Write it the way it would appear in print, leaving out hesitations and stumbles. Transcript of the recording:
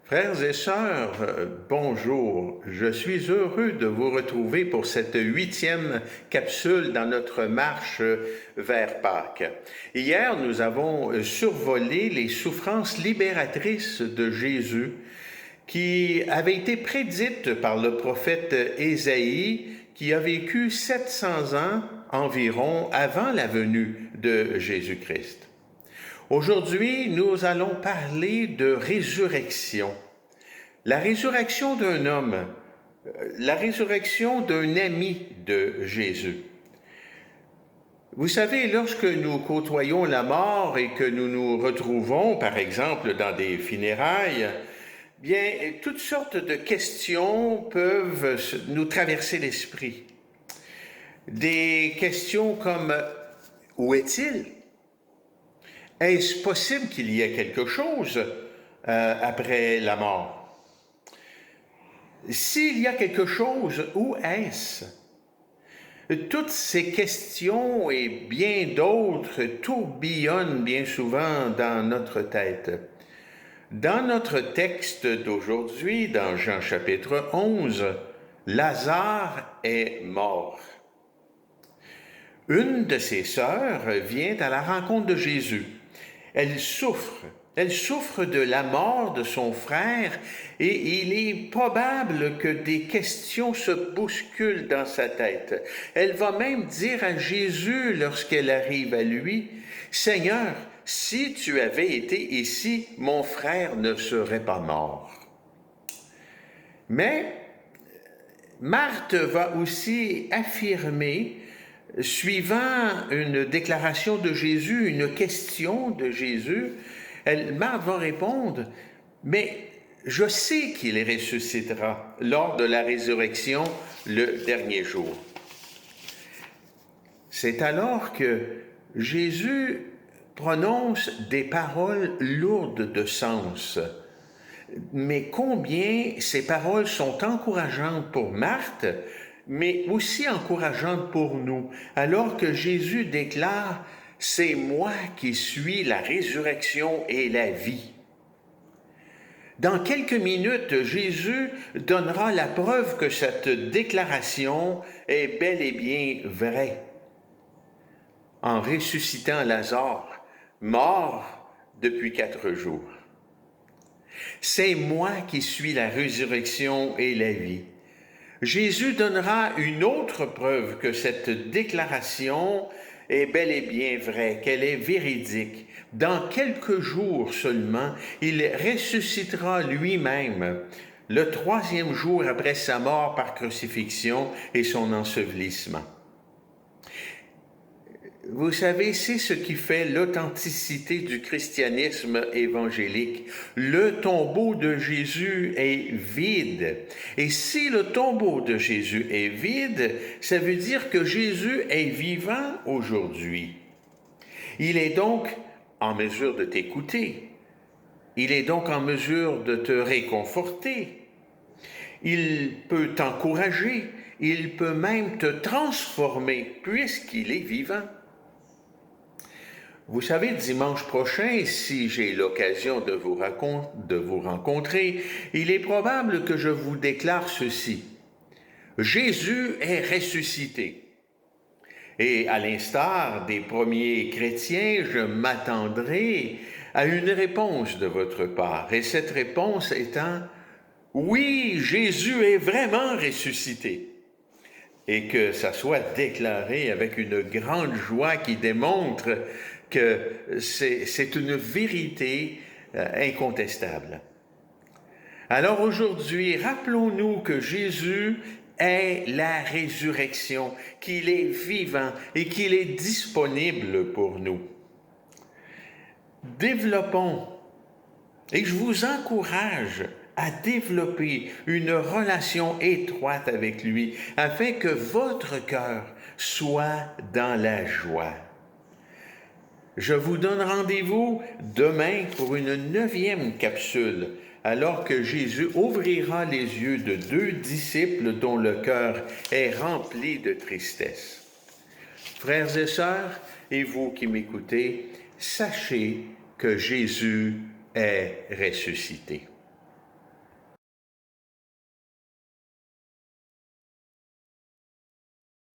Frères et sœurs, bonjour. Je suis heureux de vous retrouver pour cette 8e capsule dans notre marche vers Pâques. Hier, nous avons survolé les souffrances libératrices de Jésus qui avaient été prédites par le prophète Ésaïe qui a vécu 700 ans environ avant la venue de Jésus-Christ. Aujourd'hui, nous allons parler de résurrection. La résurrection d'un homme, la résurrection d'un ami de Jésus. Vous savez, lorsque nous côtoyons la mort et que nous nous retrouvons, par exemple, dans des funérailles, bien, toutes sortes de questions peuvent nous traverser l'esprit. Des questions comme « Où est-il » ? Est-ce possible qu'il y ait quelque chose après la mort? S'il y a quelque chose, où est-ce? Toutes ces questions et bien d'autres tourbillonnent bien souvent dans notre tête. Dans notre texte d'aujourd'hui, dans Jean chapitre 11, Lazare est mort. Une de ses sœurs vient à la rencontre de Jésus. Elle souffre de la mort de son frère et il est probable que des questions se bousculent dans sa tête. Elle va même dire à Jésus lorsqu'elle arrive à lui, « Seigneur, si tu avais été ici, mon frère ne serait pas mort. » Mais Marthe va aussi affirmer, suivant une déclaration de Jésus, une question de Jésus, Marthe va répondre, « Mais je sais qu'il ressuscitera lors de la résurrection le dernier jour. » C'est alors que Jésus prononce des paroles lourdes de sens. Mais combien ces paroles sont encourageantes pour Marthe, mais aussi encourageantes pour nous, alors que Jésus déclare « C'est moi qui suis la résurrection et la vie ». Dans quelques minutes, Jésus donnera la preuve que cette déclaration est bel et bien vraie. En ressuscitant Lazare, mort depuis 4 jours. C'est moi qui suis la résurrection et la vie. Jésus donnera une autre preuve que cette déclaration est bel et bien vraie, qu'elle est véridique. Dans quelques jours seulement, il ressuscitera lui-même le 3e jour après sa mort par crucifixion et son ensevelissement. Vous savez, c'est ce qui fait l'authenticité du christianisme évangélique. Le tombeau de Jésus est vide. Et si le tombeau de Jésus est vide, ça veut dire que Jésus est vivant aujourd'hui. Il est donc en mesure de t'écouter. Il est donc en mesure de te réconforter. Il peut t'encourager. Il peut même te transformer puisqu'il est vivant. Vous savez, dimanche prochain, si j'ai l'occasion de vous rencontrer, il est probable que je vous déclare ceci. Jésus est ressuscité. Et à l'instar des premiers chrétiens, je m'attendrai à une réponse de votre part. Et cette réponse étant, oui, Jésus est vraiment ressuscité. Et que ça soit déclaré avec une grande joie qui démontre que c'est une vérité incontestable. Alors aujourd'hui, rappelons-nous que Jésus est la résurrection, qu'il est vivant et qu'il est disponible pour nous. Développons, et je vous encourage à développer une relation étroite avec lui, afin que votre cœur soit dans la joie. Je vous donne rendez-vous demain pour une 9e capsule, alors que Jésus ouvrira les yeux de 2 disciples dont le cœur est rempli de tristesse. Frères et sœurs, et vous qui m'écoutez, sachez que Jésus est ressuscité.